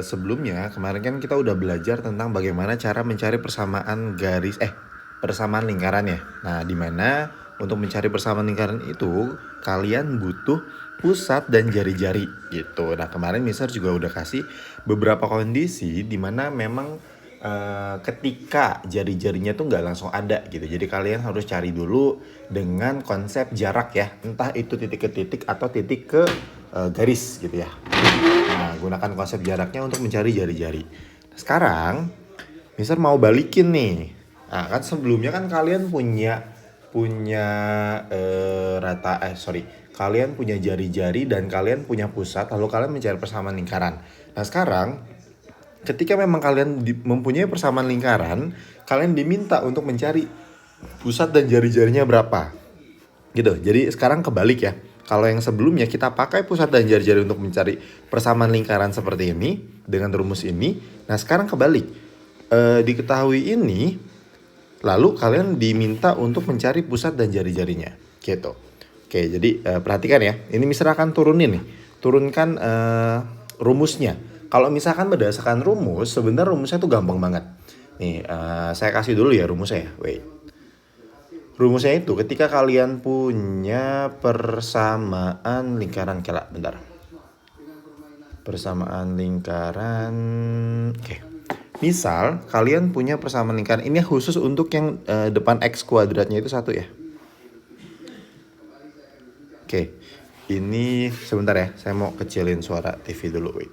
Sebelumnya kemarin kan kita udah belajar tentang bagaimana cara mencari persamaan lingkaran ya. Nah, di mana untuk mencari persamaan lingkaran itu kalian butuh pusat dan jari-jari gitu. Nah, kemarin Mister juga udah kasih beberapa kondisi di mana memang ketika jari-jarinya tuh nggak langsung ada gitu. Jadi kalian harus cari dulu dengan konsep jarak ya. Entah itu titik ke titik atau titik ke garis gitu ya. Nah, gunakan konsep jaraknya untuk mencari jari-jari. Sekarang, Mister mau balikin nih. Nah, kan sebelumnya kan kalian punya punya kalian punya jari-jari dan kalian punya pusat, lalu kalian mencari persamaan lingkaran. Nah, sekarang ketika memang kalian mempunyai persamaan lingkaran, kalian diminta untuk mencari pusat dan jari-jarinya berapa. Gitu. Jadi sekarang kebalik ya. Kalau yang sebelumnya kita pakai pusat dan jari-jari untuk mencari persamaan lingkaran seperti ini dengan rumus ini. Nah, sekarang kebalik. Diketahui ini, lalu kalian diminta untuk mencari pusat dan jari-jarinya. Gitu. Oke, jadi perhatikan ya. Ini misalkan turunin nih. Turunkan rumusnya. Kalau misalkan berdasarkan rumus, sebenarnya rumusnya tuh gampang banget. Nih, saya kasih dulu ya rumusnya ya. Wait. Rumusnya itu ketika kalian punya persamaan lingkaran, bentar. Persamaan lingkaran. Oke. Misal kalian punya persamaan lingkaran, ini khusus untuk yang depan x kuadratnya itu 1 ya. Oke. Ini sebentar ya, saya mau kecilin suara TV dulu, wait.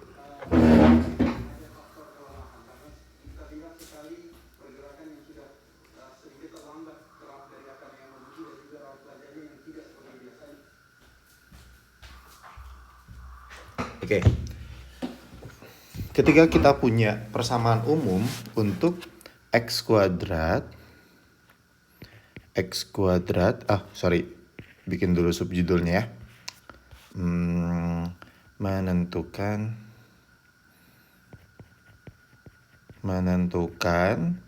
Oke. Ketika kita punya persamaan umum untuk x kuadrat, bikin dulu subjudulnya ya. Menentukan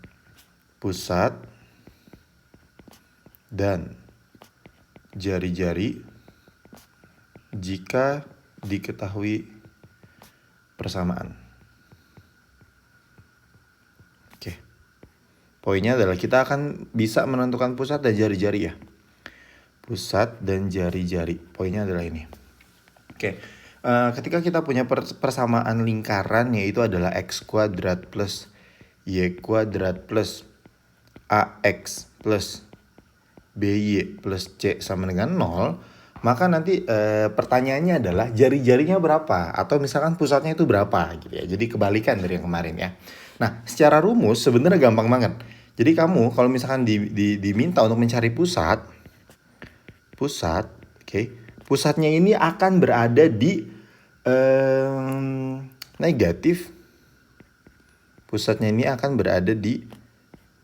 pusat dan jari-jari jika diketahui persamaan. Oke. Poinnya adalah kita akan bisa menentukan pusat dan jari-jari ya. Pusat dan jari-jari. Poinnya adalah ini. Oke. Ketika kita punya persamaan lingkaran, yaitu adalah x kuadrat plus y kuadrat plus ax plus by plus c sama dengan 0, maka nanti pertanyaannya adalah jari-jarinya berapa, atau misalkan pusatnya itu berapa gitu ya. Jadi kebalikan dari yang kemarin ya. Nah, secara rumus sebenarnya gampang banget. Jadi kamu kalau misalkan diminta untuk mencari pusat, oke. Pusatnya ini akan berada di negatif. Pusatnya ini akan berada di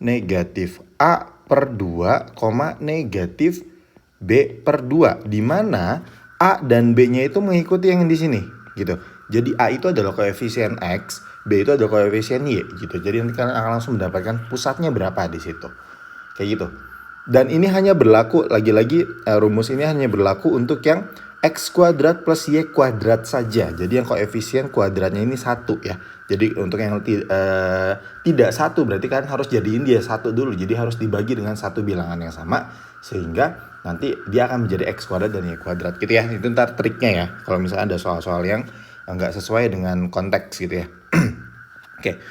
negatif A per 2, negatif B per 2. Di mana A dan B-nya itu mengikuti yang di sini gitu. Jadi A itu adalah koefisien X, B itu adalah koefisien Y gitu. Jadi nanti kalian akan langsung mendapatkan pusatnya berapa di situ. Kayak gitu. Dan ini hanya berlaku, lagi-lagi rumus ini hanya berlaku untuk yang x kuadrat plus y kuadrat saja. Jadi yang koefisien kuadratnya ini 1 ya. Jadi untuk yang tidak 1 berarti kan harus jadiin dia 1 dulu. Jadi harus dibagi dengan satu bilangan yang sama, sehingga nanti dia akan menjadi x kuadrat dan y kuadrat gitu ya. Itu ntar triknya ya, kalau misalnya ada soal-soal yang nggak sesuai dengan konteks gitu ya. Oke.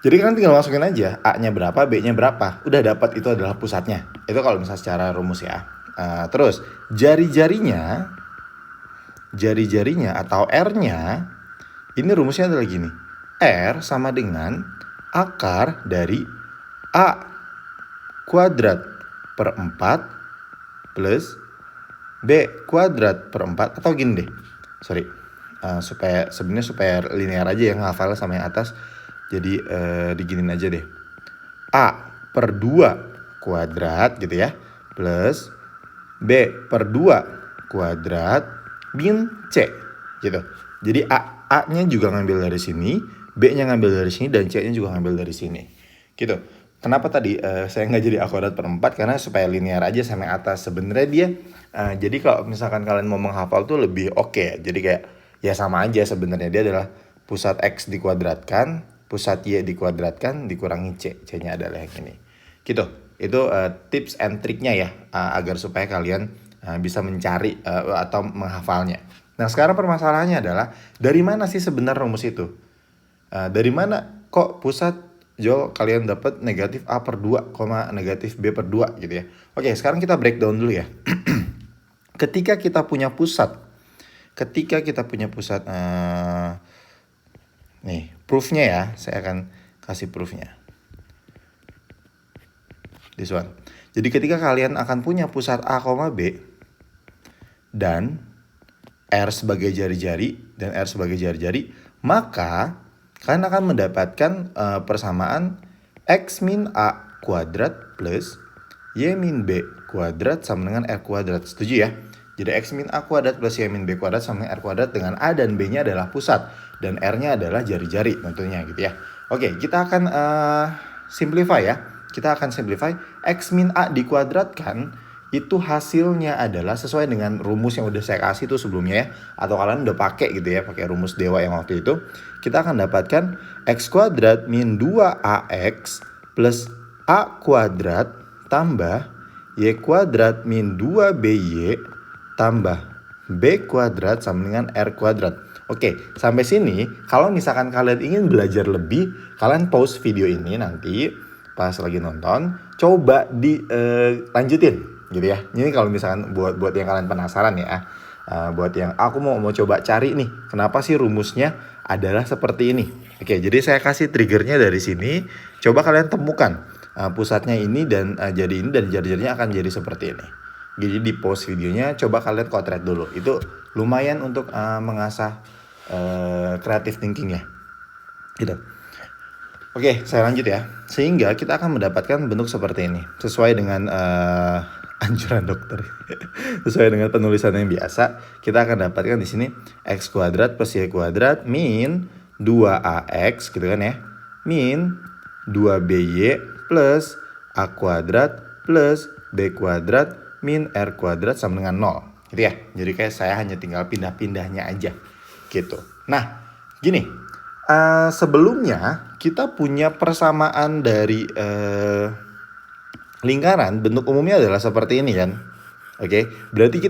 Jadi kan tinggal masukin aja A-nya berapa, B-nya berapa. Udah dapat, itu adalah pusatnya. Itu kalau misalnya secara rumus ya. Terus jari-jarinya atau R-nya, ini rumusnya adalah gini. R sama dengan akar dari A kuadrat per 4 plus B kuadrat per 4. Atau gini deh. Supaya linear aja ya, ngafalnya sama yang atas. Jadi diginin aja deh. A per 2 kuadrat gitu ya. Plus B per 2 kuadrat min C gitu. Jadi A-nya juga ngambil dari sini, B-nya ngambil dari sini, dan C-nya juga ngambil dari sini. Gitu. Kenapa tadi saya nggak jadi A kuadrat per 4? Karena supaya linear aja sama yang atas. Sebenarnya dia, jadi kalau misalkan kalian mau menghafal tuh lebih oke. Jadi kayak ya sama aja sebenarnya, dia adalah Pusat X dikuadratkan, pusat Y dikuadratkan, dikurangi C. C-nya adalah yang ini. Gitu. Itu tips and triknya ya, agar supaya kalian bisa mencari atau menghafalnya. Nah, sekarang permasalahannya adalah, dari mana sih sebenarnya rumus itu? Dari mana kok pusat Jol kalian dapat negatif A per 2, negatif B per 2 gitu ya. Oke, sekarang kita breakdown dulu ya. Ketika kita punya pusat, nih proofnya ya, saya akan kasih proofnya. This one. Jadi ketika kalian akan punya pusat A, B dan R sebagai jari-jari dan R sebagai jari-jari, maka kalian akan mendapatkan persamaan X min A kuadrat plus Y min B kuadrat sama dengan R kuadrat. Setuju ya? Jadi X min A kuadrat plus Y min B kuadrat sama dengan R kuadrat, dengan A dan B-nya adalah pusat dan R-nya adalah jari-jari tentunya gitu ya. Oke, kita akan simplify ya. Kita akan simplify X min A dikuadratkan, itu hasilnya adalah sesuai dengan rumus yang udah saya kasih tuh sebelumnya ya, atau kalian udah pakai gitu ya, pakai rumus dewa yang waktu itu. Kita akan dapatkan X kuadrat min 2AX plus A kuadrat tambah Y kuadrat min 2BY tambah B kuadrat sama dengan R kuadrat. Oke, sampai sini kalau misalkan kalian ingin belajar lebih, kalian pause video ini nanti pas lagi nonton, coba dilanjutin gitu ya. Ini kalau misalkan buat yang kalian penasaran ya, buat yang aku mau coba cari nih, kenapa sih rumusnya adalah seperti ini. Oke, jadi saya kasih triggernya dari sini. Coba kalian temukan pusatnya ini dan jadi ini, dan jari-jarinya akan jadi seperti ini. Jadi di pause videonya, coba kalian kotret dulu. Itu lumayan untuk mengasah creative thinking ya. Gitu. Oke, saya lanjut ya. Sehingga kita akan mendapatkan bentuk seperti ini, sesuai dengan anjuran dokter. Sesuai dengan penulisan yang biasa, kita akan dapatkan di sini X kuadrat plus Y kuadrat min 2AX gitu kan ya, min 2BY plus A kuadrat plus B kuadrat min R kuadrat sama dengan 0 gitu ya. Jadi kayak saya hanya tinggal pindah-pindahnya aja gitu. Nah, gini, sebelumnya kita punya persamaan dari lingkaran, bentuk umumnya adalah seperti ini kan. Oke, berarti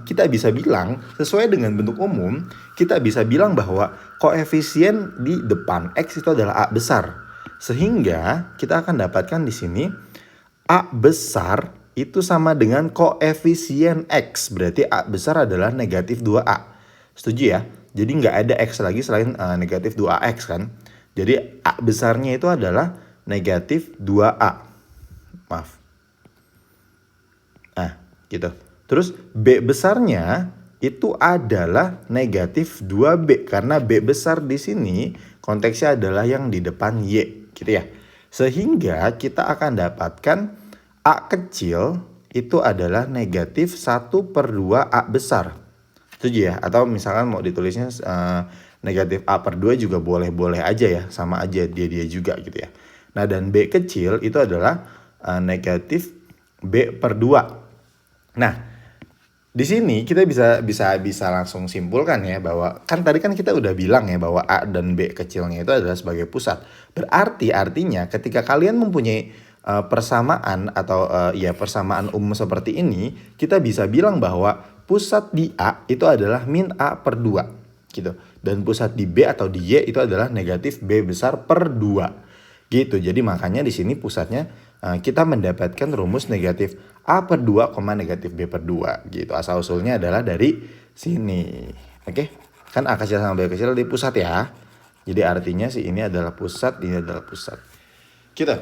kita bisa bilang sesuai dengan bentuk umum, kita bisa bilang bahwa koefisien di depan X itu adalah A besar. Sehingga kita akan dapatkan di sini A besar itu sama dengan koefisien X. Berarti A besar adalah negatif 2A. Setuju ya? Jadi nggak ada X lagi selain negatif 2AX kan. Jadi A besarnya itu adalah negatif 2A. Maaf. Nah, gitu. Terus B besarnya itu adalah negatif 2B. Karena B besar di sini konteksnya adalah yang di depan Y. Gitu ya. Sehingga kita akan dapatkan A kecil itu adalah negatif 1/2 A besar. Setuju ya? Atau misalkan mau ditulisnya negatif A per 2 juga boleh-boleh aja ya. Sama aja dia juga gitu ya. Nah, dan B kecil itu adalah negatif B per 2. Nah, di sini kita bisa langsung simpulkan ya, bahwa kan tadi kan kita udah bilang ya bahwa A dan B kecilnya itu adalah sebagai pusat. Artinya ketika kalian mempunyai persamaan atau persamaan umum seperti ini, kita bisa bilang bahwa pusat di A itu adalah min A per 2 gitu. Dan pusat di B atau di Y itu adalah negatif B besar per 2 gitu. Jadi makanya di sini pusatnya kita mendapatkan rumus negatif A per 2, negatif B per 2 gitu. Asal usulnya adalah dari sini. Oke? Kan A kecil sama B kecil di pusat ya. Jadi artinya ini adalah pusat, ini adalah pusat. Gitu.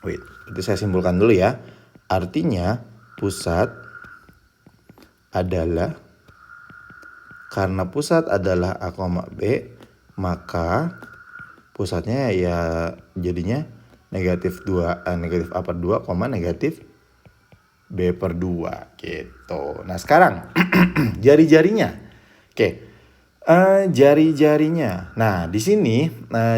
Wait, itu saya simpulkan dulu ya. Artinya pusat adalah, karena pusat adalah A, B, maka pusatnya ya jadinya negatif A per 2, negatif B per 2 gitu. Nah sekarang jari-jarinya. Oke. Jari-jarinya. Nah di sini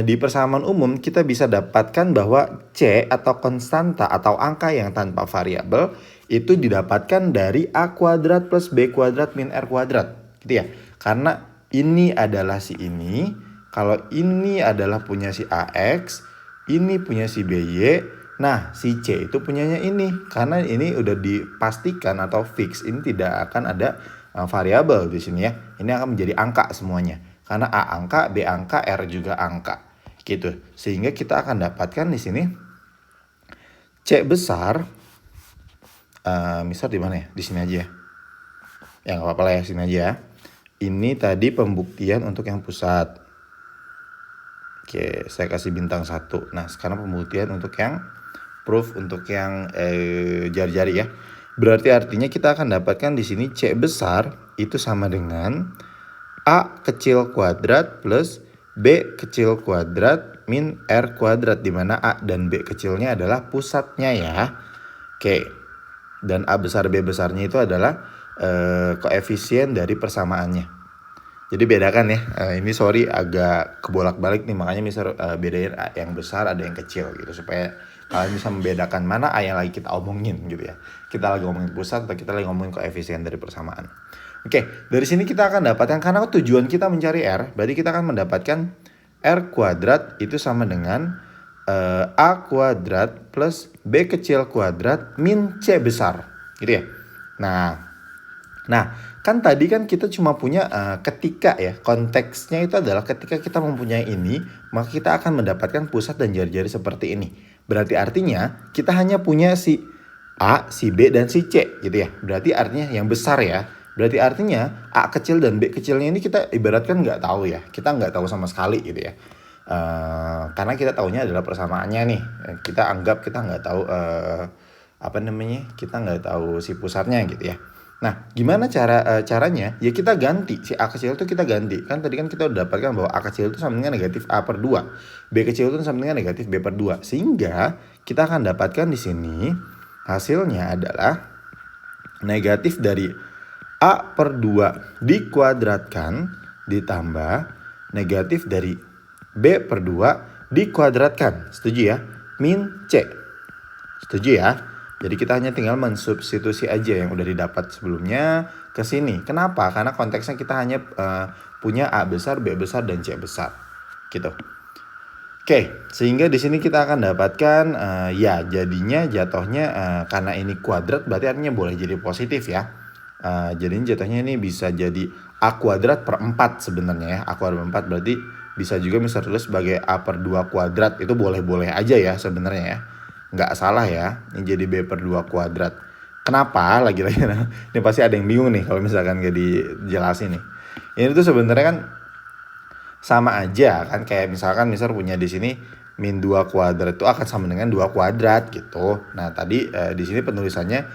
di persamaan umum kita bisa dapatkan bahwa C atau konstanta atau angka yang tanpa variabel itu didapatkan dari A kuadrat plus B kuadrat min R kuadrat gitu ya. Karena ini adalah si ini, kalau ini adalah punya si AX, ini punya si BY, nah si C itu punyanya ini. Karena ini udah dipastikan atau fix, ini tidak akan ada variabel di sini ya. Ini akan menjadi angka semuanya. Karena A angka, B angka, R juga angka. Gitu. Sehingga kita akan dapatkan di sini C besar, misal di mana ya? Di sini aja ya. Ya nggak apa-apa lah ya, sini aja ya. Ini tadi pembuktian untuk yang pusat. Oke, saya kasih bintang 1. Nah, sekarang pembuktian untuk yang proof, untuk yang jari-jari ya. Berarti artinya kita akan dapatkan di sini C besar itu sama dengan A kecil kuadrat plus B kecil kuadrat min R kuadrat, di mana A dan B kecilnya adalah pusatnya ya. Oke. Dan A besar B besarnya itu adalah koefisien dari persamaannya. Jadi bedakan ya. Ini sorry agak kebolak-balik nih, makanya misal bedain A yang besar ada yang kecil gitu, supaya kalian bisa membedakan mana A yang lagi kita omongin gitu ya. Kita lagi ngomongin pusat atau kita lagi ngomongin koefisien dari persamaan. Oke, dari sini kita akan dapatkan, karena tujuan kita mencari R, berarti kita akan mendapatkan R kuadrat itu sama dengan A kuadrat plus B kecil kuadrat min C besar, gitu ya. Nah, kan tadi kan kita cuma punya ketika ya, konteksnya itu adalah ketika kita mempunyai ini, maka kita akan mendapatkan pusat dan jari-jari seperti ini. Berarti artinya kita hanya punya si A, si B, dan si C gitu ya. Berarti artinya yang besar ya. Berarti artinya A kecil dan B kecilnya ini kita ibaratkan nggak tahu ya. Kita nggak tahu sama sekali gitu ya. Karena kita tahunya adalah persamaannya nih. Kita anggap kita nggak tahu kita nggak tahu si pusatnya gitu ya. Nah, gimana caranya? Ya kita ganti si A kecil itu, kita ganti. Kan tadi kan kita udah dapatkan bahwa A kecil itu sama dengan negatif A per 2. B kecil itu sama dengan negatif B per 2. Sehingga kita akan dapatkan di sini hasilnya adalah negatif dari A per 2 dikuadratkan ditambah negatif dari B per 2 dikuadratkan. Setuju ya? Min C. Setuju ya? Jadi kita hanya tinggal mensubstitusi aja yang udah didapat sebelumnya ke sini. Kenapa? Karena konteksnya kita hanya punya A besar, B besar, dan C besar. Gitu. Oke, sehingga di sini kita akan dapatkan ya jadinya jatuhnya karena ini kuadrat berarti artinya boleh jadi positif ya. Jadinya jatuhnya ini bisa jadi A kuadrat per 4 sebenarnya ya. A kuadrat per 4 berarti bisa juga misal tulis sebagai A per 2 kuadrat. Itu boleh-boleh aja ya sebenarnya ya. Nggak salah ya. Ini jadi B per 2 kuadrat. Kenapa? Lagi-lagi ini pasti ada yang bingung nih kalau misalkan nggak dijelasin nih. Ini tuh sebenarnya kan sama aja kan, kayak misal punya di sini min 2 kuadrat itu akan sama dengan 2 kuadrat gitu. Nah, tadi di sini penulisannya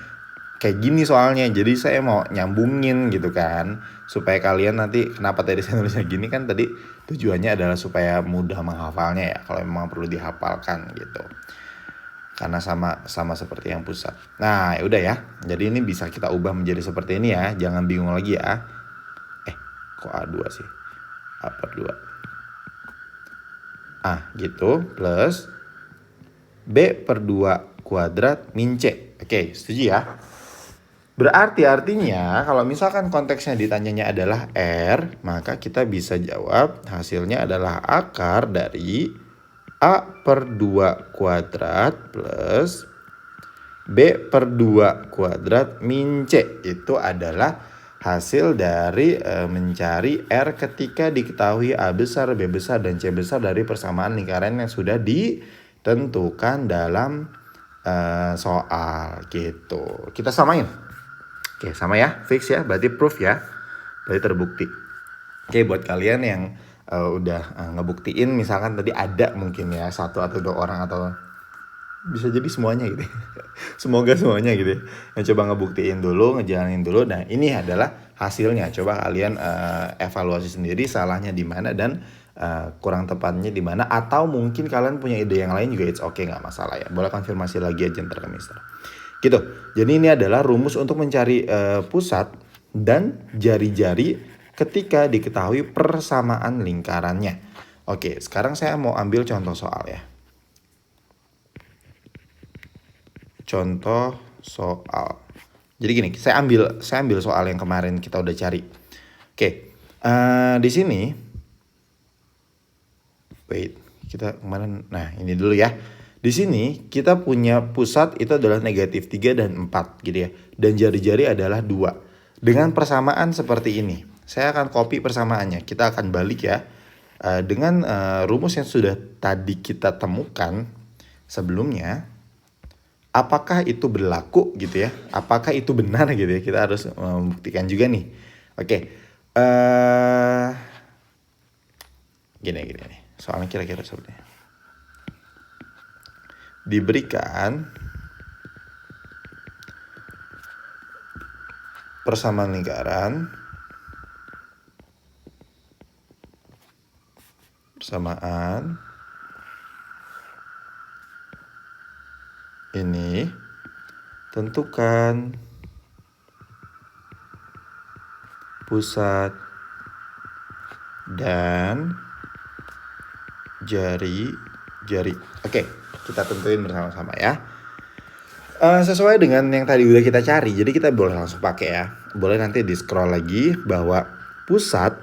kayak gini soalnya. Jadi saya mau nyambungin gitu kan. Supaya kalian nanti, kenapa tadi saya nulisnya gini kan, tadi tujuannya adalah supaya mudah menghafalnya ya. Kalau memang perlu dihafalkan gitu. Karena sama seperti yang pusat. Nah, ya udah ya. Jadi ini bisa kita ubah menjadi seperti ini ya. Jangan bingung lagi ya. Kok A2 sih? A per 2. Gitu. Plus B per 2 kuadrat min C. Oke, setuju ya? Berarti artinya kalau misalkan konteksnya ditanyanya adalah R, maka kita bisa jawab hasilnya adalah akar dari A per 2 kuadrat plus B per 2 kuadrat min C. Itu adalah hasil dari mencari R ketika diketahui A besar, B besar, dan C besar dari persamaan lingkaran yang sudah ditentukan dalam soal gitu. Kita samain. Oke, sama ya, fix ya, berarti proof ya, berarti terbukti. Oke, buat kalian yang udah ngebuktiin, misalkan tadi ada mungkin ya 1 atau 2 orang atau bisa jadi semuanya gitu. Semoga semuanya gitu. Yang coba ngebuktiin dulu, ngejalanin dulu. Nah, ini adalah hasilnya. Coba kalian evaluasi sendiri salahnya di mana dan kurang tepatnya di mana, atau mungkin kalian punya ide yang lain juga, it's okay, nggak masalah ya. Boleh konfirmasi lagi aja ntar ke Mister. Gitu. Jadi ini adalah rumus untuk mencari pusat dan jari-jari ketika diketahui persamaan lingkarannya. Oke, sekarang saya mau ambil contoh soal ya. Contoh soal. Jadi gini, saya ambil soal yang kemarin kita udah cari. Oke, Di sini, wait, kita kemana? Nah, ini dulu ya. Di sini kita punya pusat itu adalah negatif 3 dan 4 gitu ya. Dan jari-jari adalah 2. Dengan persamaan seperti ini. Saya akan copy persamaannya. Kita akan balik ya. Dengan rumus yang sudah tadi kita temukan sebelumnya. Apakah itu berlaku gitu ya? Apakah itu benar gitu ya? Kita harus membuktikan juga nih. Oke. Gini nih. Soalnya kira-kira seperti ini. Diberikan persamaan lingkaran ini, tentukan pusat dan jari-jari. Oke, kita tentuin bersama-sama ya. Sesuai dengan yang tadi udah kita cari, jadi kita boleh langsung pakai ya. Boleh nanti di scroll lagi bahwa pusat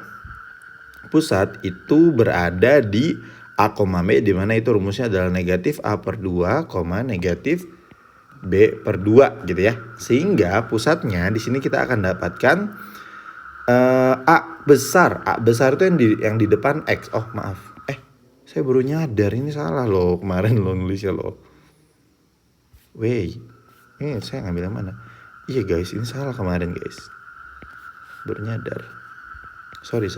itu berada di A, B, di mana itu rumusnya adalah negatif A per 2, negatif B per 2 gitu ya. Sehingga pusatnya di sini kita akan dapatkan A besar. A besar itu yang di depan X. Oh maaf. Saya baru nyadar ini salah loh kemarin lo nulisnya loh. Wey, ini saya ngambil yang mana? Iya guys, ini salah kemarin guys. Baru nyadar. Sorry.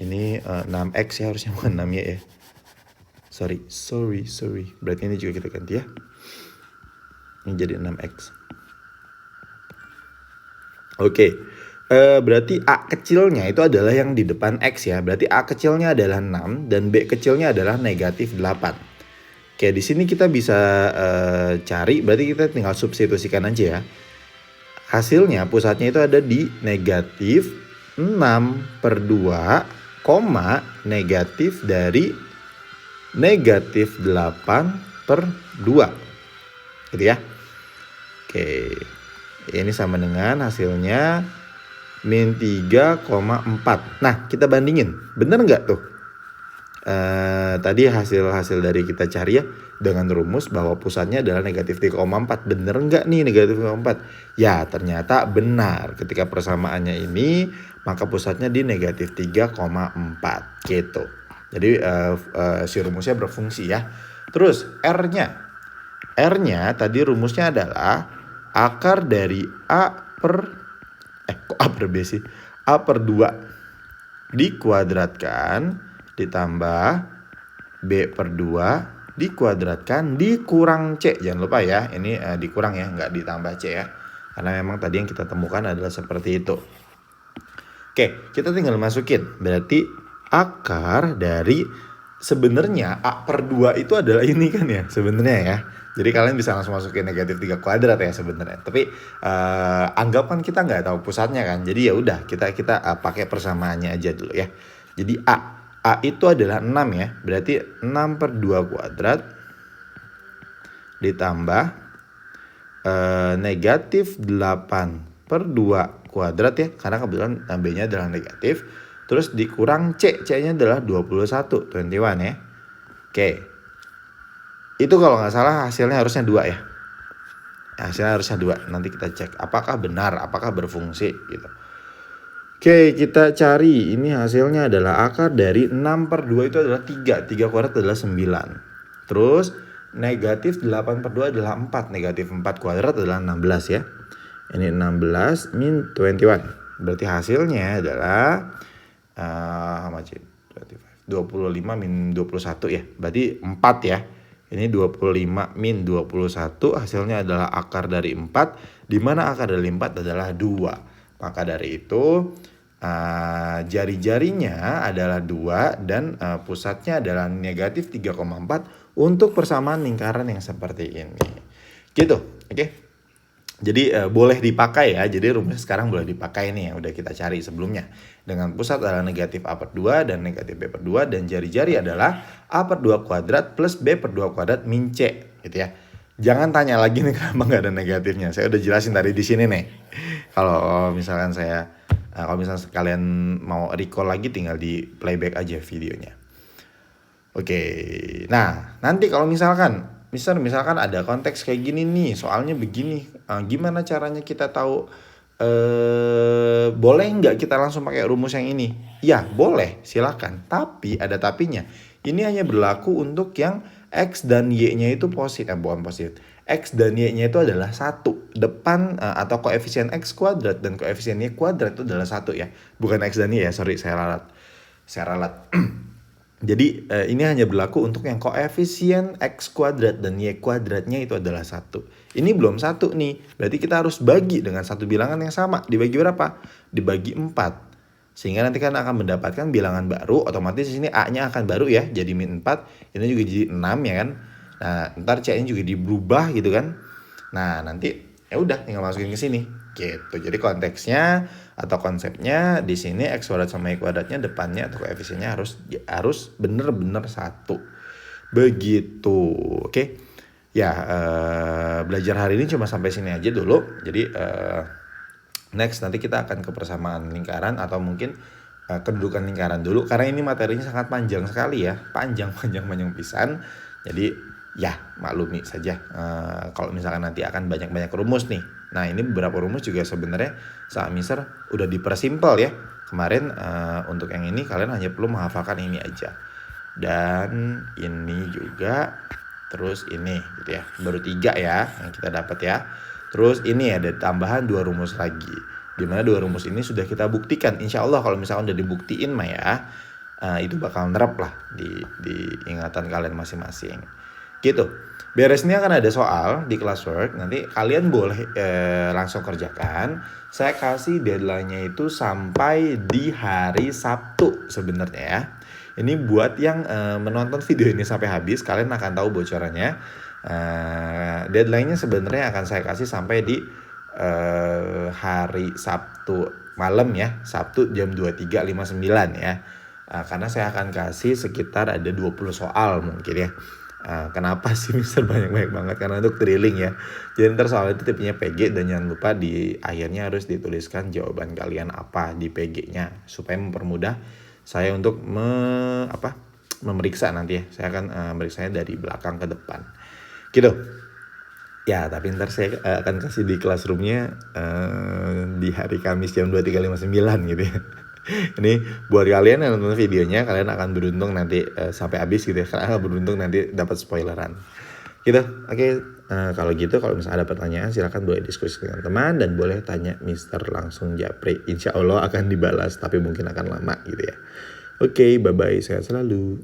Ini 6X ya harusnya, bukan 6 ya. Sorry. Berarti ini juga kita ganti ya. Ini jadi 6X. Oke. Berarti A kecilnya itu adalah yang di depan X ya. Berarti A kecilnya adalah 6 dan B kecilnya adalah negatif 8. Oke, di sini kita bisa cari, berarti kita tinggal substitusikan aja ya. Hasilnya pusatnya itu ada di negatif 6 per 2, negatif dari negatif 8 per 2. Gitu ya. Oke, ini sama dengan hasilnya min 3,4. Nah, kita bandingin. Bener nggak tuh? Tadi hasil dari kita cari ya dengan rumus bahwa pusatnya adalah negatif 3,4. Bener nggak nih negatif 3,4? Ya, ternyata benar. Ketika persamaannya ini, maka pusatnya di negatif 3,4 gitu. Jadi si rumusnya berfungsi ya. Terus R-nya tadi rumusnya adalah akar dari A per B sih? A per 2 dikuadratkan ditambah B per 2 dikuadratkan dikurang C. Jangan lupa ya, ini dikurang ya, nggak ditambah C ya. Karena memang tadi yang kita temukan adalah seperti itu. Oke, kita tinggal masukin. Berarti akar dari sebenarnya A per 2 itu adalah ini kan ya sebenarnya ya. Jadi kalian bisa langsung masukin negatif 3 kuadrat ya sebenarnya. Tapi anggapan kita nggak tahu pusatnya kan. Jadi ya udah kita pakai persamaannya aja dulu ya. Jadi A itu adalah 6 ya. Berarti 6 per 2 kuadrat ditambah negatif 8 per 2 kuadrat ya. Karena kebetulan B-nya adalah negatif. Terus dikurang C-nya adalah 21 ya. Oke. Itu kalau nggak salah hasilnya harusnya 2 ya. Hasilnya harusnya 2. Nanti kita cek apakah benar, apakah berfungsi gitu. Oke, kita cari. Ini hasilnya adalah akar dari 6 per 2 itu adalah 3. 3 kuadrat adalah 9. Terus negatif 8 per 2 adalah 4. Negatif 4 kuadrat adalah 16 ya. Ini 16 min 21. Berarti hasilnya adalah 25 min 21 ya. Berarti 4 ya. Ini 25 min 21 hasilnya adalah akar dari 4. Di mana akar dari 4 adalah 2. Maka dari itu jari-jarinya adalah 2 dan pusatnya adalah negatif 3,4 untuk persamaan lingkaran yang seperti ini. Gitu, oke? Jadi boleh dipakai ya. Jadi rumusnya sekarang boleh dipakai nih yang udah kita cari sebelumnya. Dengan pusat adalah negatif A per 2 dan negatif B per 2. Dan jari-jari adalah A per 2 kuadrat plus B per 2 kuadrat min C gitu ya. Jangan tanya lagi nih kenapa nggak ada negatifnya. Saya udah jelasin tadi di sini nih. Kalau misalkan kalau misalkan kalian mau recall lagi, tinggal di playback aja videonya. Oke, nah nanti kalau misalkan ada konteks kayak gini nih, soalnya begini, gimana caranya kita tahu boleh nggak kita langsung pakai rumus yang ini? Ya boleh, silakan. Tapi ada tapinya. Ini hanya berlaku untuk yang X dan Y-nya itu positif, bukan positif. X dan Y-nya itu adalah 1. Depan atau koefisien X kuadrat dan koefisien Y kuadrat itu adalah 1 ya. Bukan X dan Y ya, sorry saya ralat. Jadi ini hanya berlaku untuk yang koefisien X kuadrat dan Y kuadratnya itu adalah 1. Ini belum 1 nih, berarti kita harus bagi dengan satu bilangan yang sama. Dibagi berapa? Dibagi 4. Sehingga nanti kan akan mendapatkan bilangan baru, otomatis di sini A-nya akan baru ya, jadi min 4, ini juga jadi 6 ya kan. Nah, ntar C-nya juga diberubah gitu kan. Nah, nanti ya udah tinggal masukin ke sini. Gitu. Jadi konteksnya atau konsepnya di sini X kuadrat sama Y kuadratnya depannya atau koefisiennya harus bener-bener 1. Begitu. Oke. Ya, belajar hari ini cuma sampai sini aja dulu. Jadi next nanti kita akan ke persamaan lingkaran atau mungkin kedudukan lingkaran dulu, karena ini materinya sangat panjang sekali ya, panjang pisan. Jadi ya maklumi saja kalau misalkan nanti akan banyak rumus nih. Nah ini beberapa rumus juga sebenarnya sama Mister udah dipersimpel ya kemarin. Untuk yang ini kalian hanya perlu menghafalkan ini aja, dan ini juga, terus ini gitu ya, baru 3 ya yang kita dapat ya. Terus ini ada tambahan 2 rumus lagi, dimana 2 rumus ini sudah kita buktikan. Insya Allah kalau misalkan udah dibuktiin mah ya, itu bakal nerap lah di ingatan kalian masing-masing. Gitu. Beres ini akan ada soal di classwork. Nanti kalian boleh langsung kerjakan. Saya kasih deadline-nya itu sampai di hari Sabtu sebenarnya ya. Ini buat yang menonton video ini sampai habis, kalian akan tahu bocorannya. Deadline-nya sebenarnya akan saya kasih sampai di hari Sabtu malam ya, Sabtu jam 23.59 ya. Karena saya akan kasih sekitar ada 20 soal mungkin ya. Kenapa sih Mister banyak banget? Karena untuk drilling ya. Jadi ntar soal itu tipenya PG, dan jangan lupa di akhirnya harus dituliskan jawaban kalian apa di PG-nya supaya mempermudah saya untuk memeriksa nanti ya. Saya akan meriksanya dari belakang ke depan. Gitu. Ya, tapi ntar saya akan kasih di classroom-nya di hari Kamis jam 23.59 gitu ya. Ini buat kalian yang nonton videonya, kalian akan beruntung nanti sampai habis gitu ya. Kalian akan beruntung nanti dapat spoileran. Gitu. Oke, kalau gitu kalau misalnya ada pertanyaan silakan boleh diskusi dengan teman, dan boleh tanya Mister langsung japri. Insya Allah akan dibalas, tapi mungkin akan lama gitu ya. Oke, bye-bye. Sehat selalu.